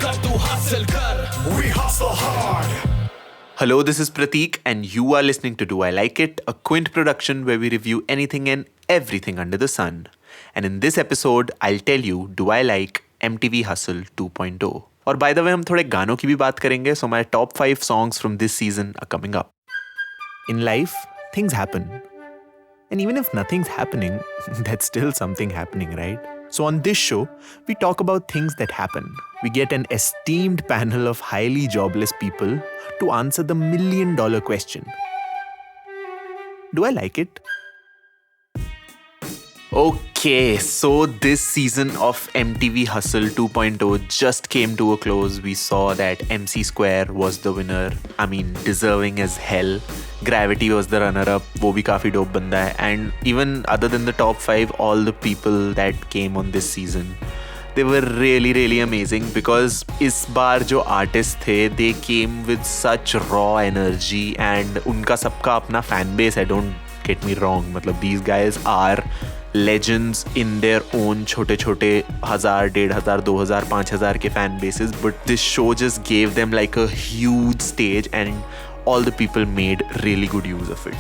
We hustle hard. Hello, this is Prateek, and you are listening to Do I Like It, a Quint production where we review anything and everything under the sun. And in this episode, I'll tell you, do I like MTV Hustle 2.0? और by the way, हम थोड़े गानों की भी बात करेंगे, so my top 5 songs from this season are coming up. In life, things happen. And even if nothing's happening, that's still something happening, right? So on this show, we talk about things that happen. We get an esteemed panel of highly jobless people to answer the million-dollar question. Do I like it? Okay, so this season of MTV Hustle 2.0 just came to a close. We saw that MC Square was the winner. I mean, deserving as hell. Gravity was the runner-up. वो भी काफी dope बंदा है. And even other than the top 5, all the people that came on this season, they were really, really amazing because इस बार जो artists थे, they came with such raw energy and उनका सबका अपना fan base है. Don't get me wrong. मतलब these guys are legends in their own छोटे छोटे 1000, 1500, 2000, 5000 के fan bases, but this show just gave them like a huge stage and all the people made really good use of it.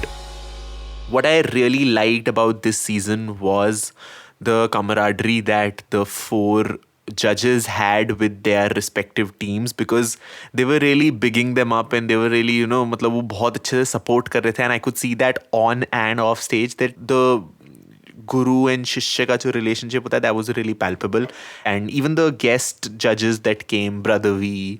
What I really liked about this season was the camaraderie that the 4 judges had with their respective teams because they were really bigging them up and they were really, मतलब वो बहुत अच्छे से support कर रहे थे and I could see that on and off stage that the guru and shishya ka jo relationship hota hai, that was really palpable. And even the guest judges that came, Brother V,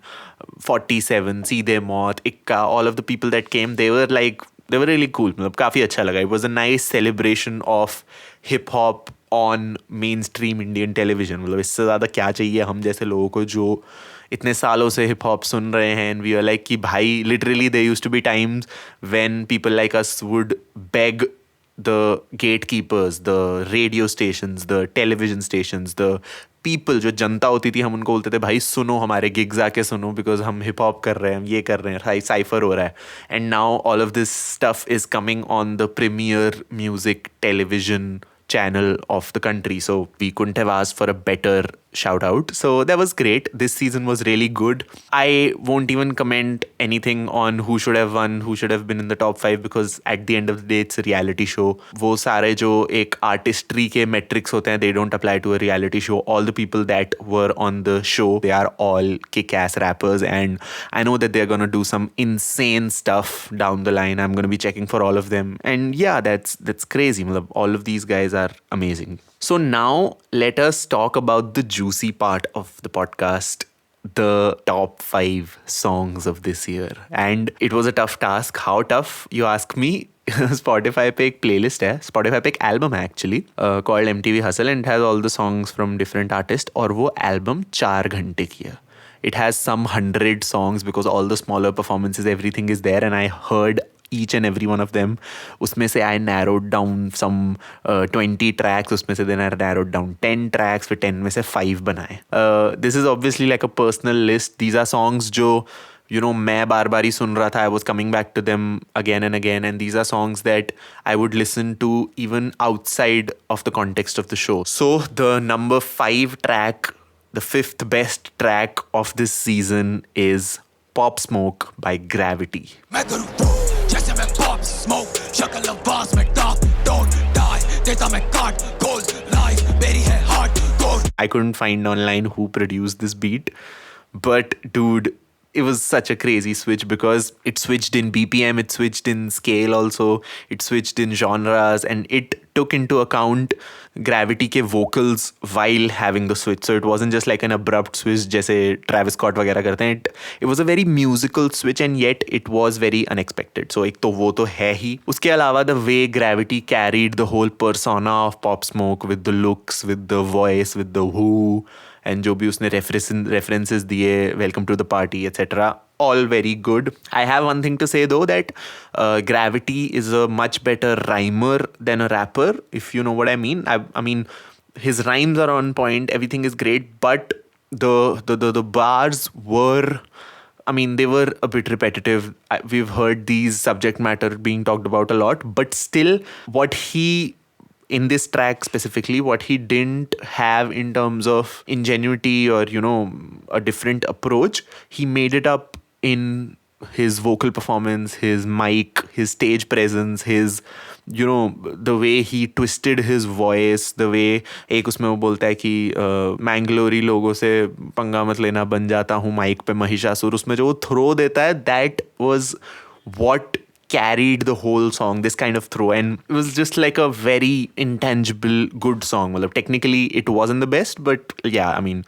47, Seedhe Maut, Ikka, all of the people that came, they were really cool. मतलब काफी अच्छा लगा. It was a nice celebration of hip hop on mainstream Indian television. मतलब इससे ज़्यादा क्या चाहिए हम जैसे लोगों को जो इतने सालों से हिप हॉप सुन रहे हैं. And we were like कि भाई, literally there used to be times when people like us would beg the gatekeepers, the radio stations, the television stations, the people जो जनता होती थी, हम उनको बोलते थे भाई सुनो हमारे gigs आके सुनो because हम hip hop कर रहे हैं, हम ये कर रहे हैं, cypher हो रहा है. And now all of this stuff is coming on the premier music television channel of the country, so we couldn't have asked for a better shout out. So that was great. This season was really good. I won't even comment anything on who should have won, who should have been in the top 5 because at the end of the day it's a reality show. वो सारे जो एक artistry के metrics होते हैं, they don't apply to a reality show. All the people that were on the show, they are all kick-ass rappers and I know that they're gonna do some insane stuff down the line. I'm gonna be checking for all of them and yeah, that's crazy. All of these guys are amazing. So now let us talk about the juicy part of the podcast, the top 5 songs of this year. And it was a tough task. How tough, you ask me? Spotify पे एक playlist है, Spotify पे एक album है actually called MTV Hustle and it has all the songs from different artists और वो album 4 घंटे की है. It has some 100 songs because all the smaller performances, everything is there and I heard each and every one of them. उसमें से I narrowed down some 20 tracks, उसमें से then I narrowed down 10 tracks, फिर 10 में से 5 बनाए. This is obviously like a personal list. These are songs जो मैं बार बार ही सुन रहा था. I was coming back to them again and again and these are songs that I would listen to even outside of the context of the show. So the number 5 track, the 5th best track of this season is Pop Smoke by Gravity. I couldn't find online who produced this beat, but dude, it was such a crazy switch because it switched in BPM, it switched in scale also, it switched in genres and it took into account Gravity के vocals while having the switch. So it wasn't just like an abrupt switch जैसे Travis Scott वगैरह करते हैं. It was a very musical switch and yet it was very unexpected. So एक तो वो तो है ही. उसके अलावा the way Gravity carried the whole persona of Pop Smoke with the looks, with the voice, with the who and जो भी उसने references दिए, welcome to the party, etc. All very good. I have one thing to say though, that Gravity is a much better rhymer than a rapper, if you know what I mean. I mean, his rhymes are on point, everything is great, but the bars were, I mean, they were a bit repetitive. We've heard these subject matter being talked about a lot, but still what he in this track specifically, what he didn't have in terms of ingenuity or, a different approach, he made it up in his vocal performance, his mic, his stage presence, his, the way he twisted his voice, the way एक उसमें वो बोलता है कि मैंगलोरी लोगों से पंगा मत लेना, बन जाता हूँ माइक पे महिषासुर, उसमें जो वो थ्रो देता है, that was what carried the whole song, this kind of throw, and it was just like a very intangible good song. Well, technically it wasn't the best, but yeah, I mean,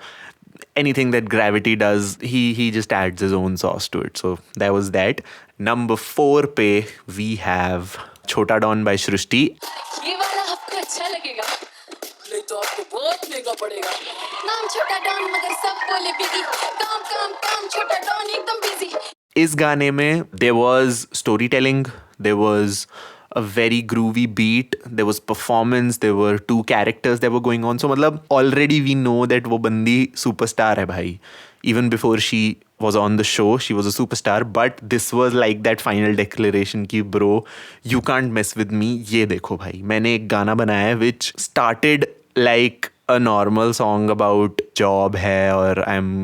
anything that Gravity does, he just adds his own sauce to it. So that was that. Number 4 पे we have Chota Don by Srushti. ये वाला आपको अच्छा लगेगा, नहीं तो आपको बहुत महंगा पड़ेगा. नाम छोटा डॉन मगर सब बोले बिजी, काम काम काम छोटा डॉन एकदम बिजी. इस गाने में there was storytelling, there was a very groovy beat, there was performance, there were 2 characters that were going on. So मतलब already we know that वो बंदी superstar है भाई. Even before she was on the show, she was a superstar. But this was like that final declaration कि bro, you can't mess with me. ये देखो भाई, मैंने एक गाना बनाया है which started like a normal song about job है और I'm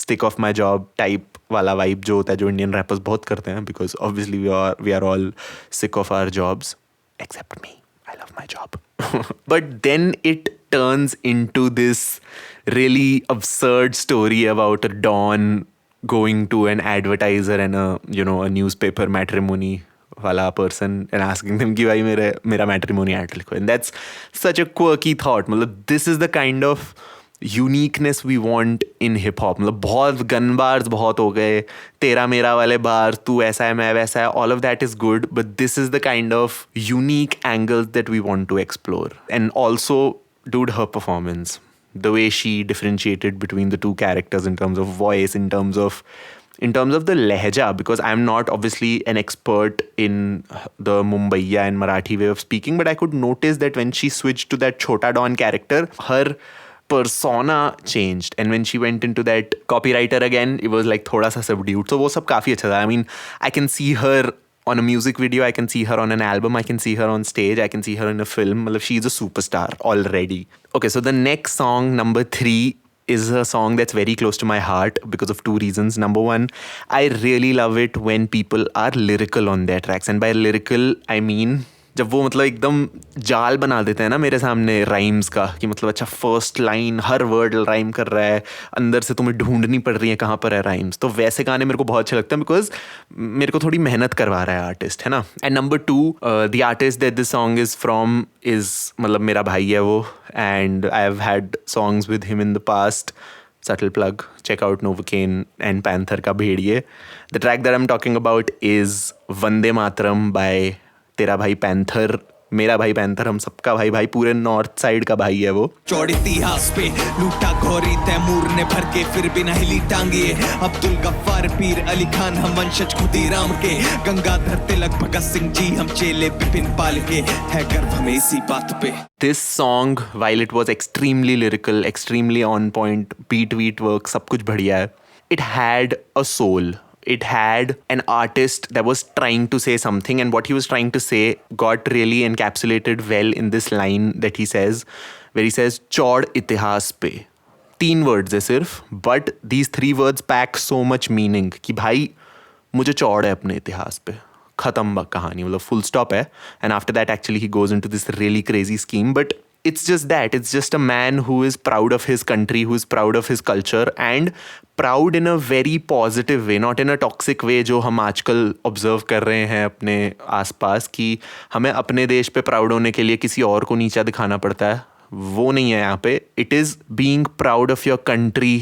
sick of my job type वाला वाइब जो होता है, जो इंडियन रैपर्स बहुत करते हैं, because obviously we are all sick of our jobs except me, I love my job. But then it turns into this really absurd story about a Don going to an advertiser and a newspaper matrimony wala person and asking them कि भाई मेरा matrimony ad लिखो. And that's such a quirky thought. मतलब this is the kind of uniqueness we want in hip hop. मतलब बहुत gun bars बहुत हो गए, तेरा मेरा वाले बार, तू ऐसा है मैं वैसा है, all of that is good, but this is the kind of unique angles that we want to explore. And also, dude, her performance, the way she differentiated between the 2 characters in terms of voice, in terms of the lehja, because I'm not obviously an expert in the Mumbaiya and Marathi way of speaking, but I could notice that when she switched to that Chota Don character, her persona changed, and when she went into that copywriter again, it was like thoda sa subdued. So wo sab काफी अच्छा था. I mean, I can see her on a music video, I can see her on an album, I can see her on stage, I can see her in a film. Matlab, she's a superstar already. Okay, so the next song, number 3, is a song that's very close to my heart because of 2 reasons. Number 1, I really love it when people are lyrical on their tracks. And by lyrical, I mean जब वो मतलब एकदम जाल बना देते हैं ना मेरे सामने राइम्स का, कि मतलब अच्छा फर्स्ट लाइन हर वर्ड राइम कर रहा है, अंदर से तुम्हें ढूंढनी पड़ रही है कहाँ पर है राइम्स. तो वैसे गाने मेरे को बहुत अच्छे लगते हैं बिकॉज मेरे को थोड़ी मेहनत करवा रहा है आर्टिस्ट, है ना. And number 2, the artist that this song is from is मतलब मेरा भाई है वो, and I have had songs with him in the past. Subtle plug, check out Novocaine and Panther का भेड़िए. The track that I'm talking about is Vande Matram by तेरा भाई panther, मेरा भाई पैंथर, हम सबका भाई पूरे नॉर्थ साइड का भाई है वो. चौड़े इतिहास पे लूटा घोरी तैमूर ने भर के फिर भी नहीं हिली टांगिए. अब्दुल गफ्फार पीर अली खान हम वंशज खुदीराम के, गंगाधर तिलक भगत सिंह जी हम चेले बिपिन पाल के, है गर्व हमें इसी बात पे. This song, while it was extremely lyrical, extremely on point, beat work, सब कुछ बढ़िया है, it had a soul. It had an artist that was trying to say something, and what he was trying to say got really encapsulated well in this line that he says, where he says चौड़ इतिहास पे. 3 words है सिर्फ, but these 3 words pack so much meaning कि भाई मुझे चौड़ है अपने इतिहास पे, खत्म कहानी, मतलब full stop है. And after that actually he goes into this really crazy scheme, but it's just that. It's just a man who is proud of his country, who is proud of his culture, and proud in a very positive way, not in a toxic way जो हम आजकल observe कर रहे हैं अपने आसपास, कि हमें अपने देश पे प्राउड होने के लिए किसी और को नीचा दिखाना पड़ता है. वो नहीं है यहाँ पे. It is being proud of your country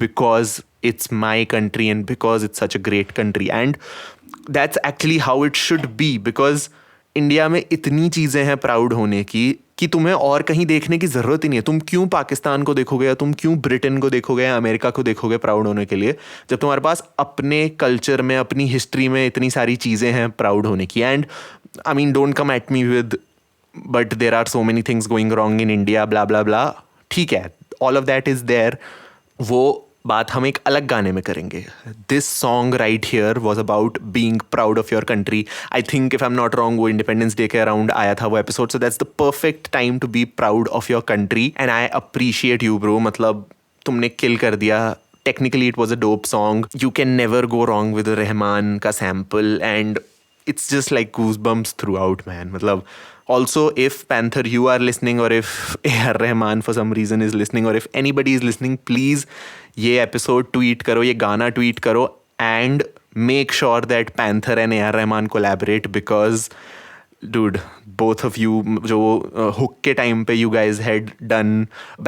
because it's my country and because it's such a great country, and that's actually how it should be, because India में इतनी चीज़ें हैं प्राउड होने की कि तुम्हें और कहीं देखने की ज़रूरत ही नहीं है. तुम क्यों पाकिस्तान को देखोगे, या तुम क्यों ब्रिटेन को देखोगे, या अमेरिका को देखोगे प्राउड होने के लिए, जब तुम्हारे पास अपने कल्चर में, अपनी हिस्ट्री में इतनी सारी चीज़ें हैं प्राउड होने की. And I mean don't come at me with but there are so many things going wrong in India blah blah blah. ठीक है, all of that is there. वो बात हम एक अलग गाने में करेंगे. This song right here was about being proud of your country. I think if I am not wrong वो इंडिपेंडेंस डे के अराउंड आया था वो episode. So that's the perfect time to be proud of your country and I appreciate you bro. मतलब तुमने किल कर दिया. Technically it was a dope song. You can never go wrong with a Rahman ka sample and it's just like goosebumps throughout, man. Matlab, also if Panther you are listening or if A.R. Rahman for some reason is listening or if anybody is listening, please ye episode tweet karo, ye gana tweet karo and make sure that Panther and A.R. Rahman collaborate because dude, both of you जो hook के time पे you guys had done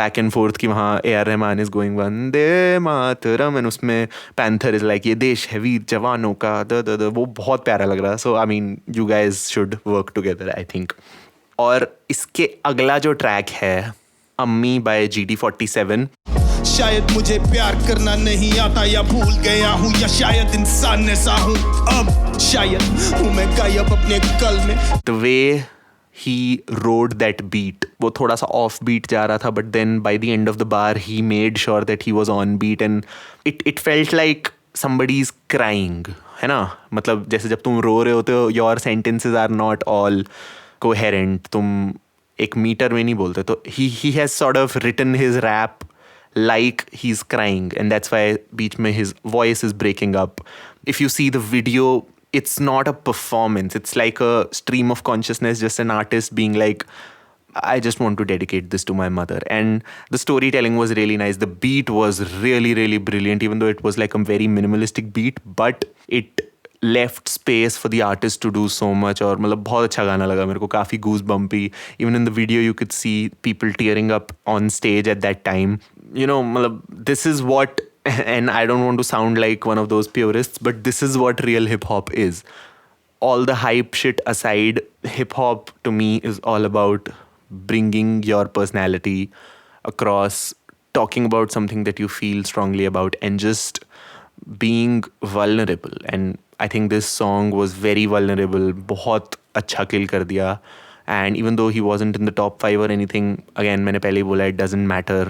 back and forth कि वहाँ A.R. Rahman is going Vande Mataram and उसमें Panther is like ये देश है वीर जवानों का द वो बहुत प्यारा लग रहा. So I mean you guys should work together I think. और इसके अगला जो ट्रैक है अम्मी by GD47. शायद मुझे प्यार करना नहीं आता या भूल गया हूँ या शायद इंसान ऐसा हूँ अब शायद हूँ मैं गायब अपने कल में. The way he rode that beat वो थोड़ा सा off beat जा रहा था but then by the end of the bar he made sure that he was on beat and it felt like somebody is crying है ना. मतलब जैसे जब तुम रो रहे होते हो your sentences are not all coherent. तुम एक मीटर में नहीं बोलते. तो he has sort of written his rap like he's crying and that's why beach mein his voice is breaking up. If you see the video it's not a performance, it's like a stream of consciousness, just an artist being like I just want to dedicate this to my mother. And the storytelling was really nice. The beat was really really brilliant even though it was like a very minimalistic beat but it left space for the artist to do so much. और मतलब बहुत अच्छा गाना लगा मेरे को. काफ़ी goosebumpy. Even in the video you could see people tearing up on stage at that time. You know मतलब this is what and I don't want to sound like one of those purists but this is what real hip hop is. All the hype shit aside, hip hop to me is all about bringing your personality across, talking about something that you feel strongly about and just being vulnerable. And I think this song was very vulnerable. बहुत अच्छा kill कर दिया. And even though he wasn't in the top 5 or anything, again मैंने पहले ही बोला it doesn't matter.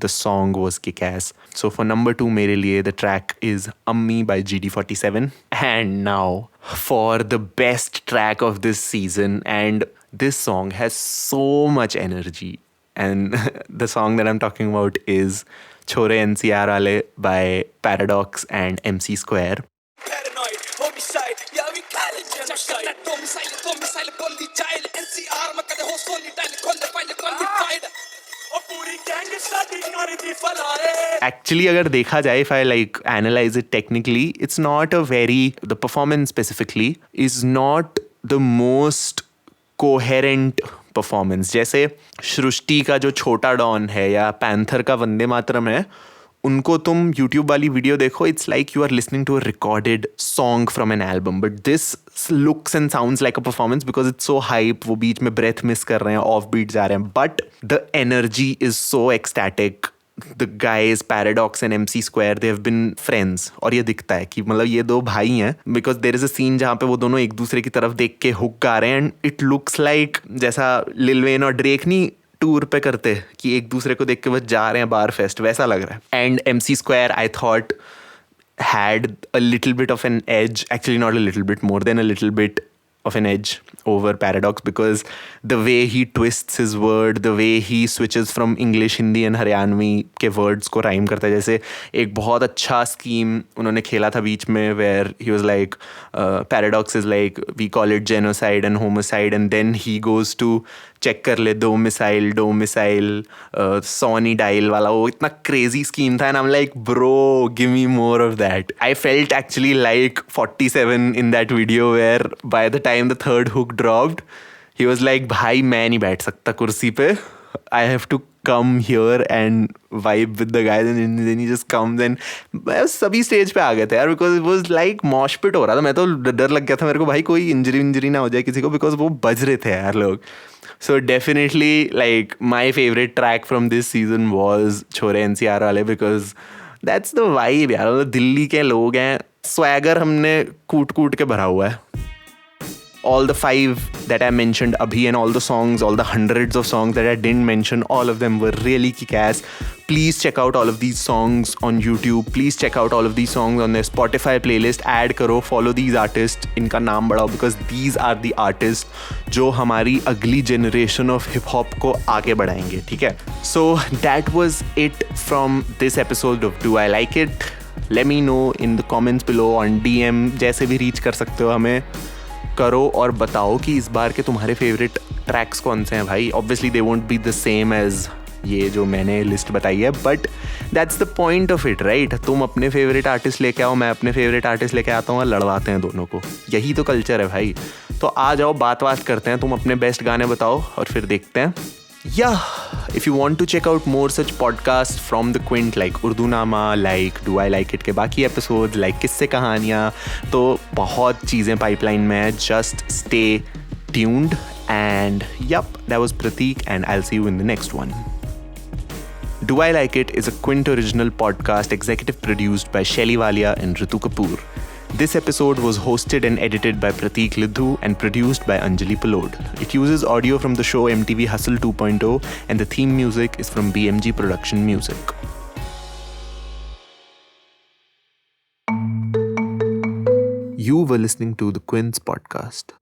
The song was kick-ass. So for number 2 मेरे लिए the track is Ammi by GD47. And now for the best track of this season, and this song has so much energy. And the song that I'm talking about is Chore NCR Wale by Paradox and MC Square. Paranoid, homicide, yeah we call it genocide. Domicile, bully child, NCR में कदे हो सोनी डाल खोले file qualified. और पूरी gang starting कर दी फलाए. Actually अगर देखा जाए if I like analyze it technically, it's not a very, the performance specifically is not the most coherent performance. जैसे सृष्टि का जो छोटा डॉन है या पैंथर का वंदे मातरम है उनको तुम YouTube वाली वीडियो देखो it's like you are listening to a recorded song from an album but this looks and sounds like a performance because it's so hype. वो बीच में breath miss कर रहे हैं, off beat जा रहे हैं but the energy is so ecstatic. The guys Paradox and MC Square they have been friends और ये दिखता है कि मतलब ये दो भाई हैं because there is a scene जहाँ पे वो दोनों एक दूसरे की तरफ देख के हुक गा रहे हैं and it looks like जैसा लिल वेन और ड्रेक नहीं टूर पे करते कि एक दूसरे को देख के बस जा रहे हैं बार फेस्ट वैसा लग रहा है. And MC Square I thought had a little bit of an edge, actually not a little bit, more than a little bit of an edge over Paradox because the way he twists his word, the way he switches from English, Hindi and Haryanvi के words को rhyme करता है. जैसे एक बहुत अच्छा scheme उन्होंने खेला था बीच में where he was like Paradox is like we call it genocide and homicide and then he goes to check कर ले दो मिसाइल सोनी डायल वाला वो इतना क्रेजी स्कीम था and I am like bro give me more of that. I felt actually like 47 in that video where by the time the third hook dropped he was like भाई मैं नहीं बैठ सकता कुर्सी पे I have to come here and vibe with the guys and then he just comes and सभी stage पे आ गए थे यार because it was like mosh pit हो रहा था. मैं तो डर लग गया था मेरे को भाई कोई इंजरी ना हो जाए किसी को because वो बज रहे थे यार लोग. So definitely like my favorite track from this season was Chore NCR वाले because that's the vibe यार. दिल्ली के लोग हैं, swagger हमने कूट के भरा हुआ है. all the 5 that I mentioned abhi and all the songs, all the hundreds of songs that I didn't mention, all of them were really kick-ass. Please check out all of these songs on YouTube. Please check out all of these songs on their Spotify playlist. Add karo, follow these artists. इनका नाम बढ़ाओ because these are the artists जो हमारी अगली generation of hip hop को आगे बढ़ाएंगे, ठीक है? So that was it from this episode of Do I Like It? Let me know in the comments below on DM. जैसे भी reach कर सकते हो हमें करो और बताओ कि इस बार के तुम्हारे फेवरेट ट्रैक्स कौन से हैं भाई. Obviously they won't be the same as ये जो मैंने लिस्ट बताई है, but that's the point of it, right? तुम अपने फेवरेट आर्टिस्ट लेके आओ, मैं अपने फेवरेट आर्टिस्ट लेके आता हूँ और लड़वाते हैं दोनों को. यही तो कल्चर है भाई. तो आ जाओ, बात करते हैं. तुम अपने बेस्ट गाने बताओ और फिर देखते हैं. Yeah, if you want to check out more such podcasts from the Quint, like Urdu Nama, like Do I Like It के बाकी episodes, like किस्से कहानियाँ, तो बहुत चीज़ें pipeline में हैं. Just stay tuned. And yup, that was Prateek and I'll see you in the next one. Do I Like It is a Quint original podcast executive produced by Shelly Walia and Ritu Kapoor. This episode was hosted and edited by Prateek Lidhu and produced by Anjali Palod. It uses audio from the show MTV Hustle 2.0 and the theme music is from BMG Production Music. You were listening to the Quint's podcast.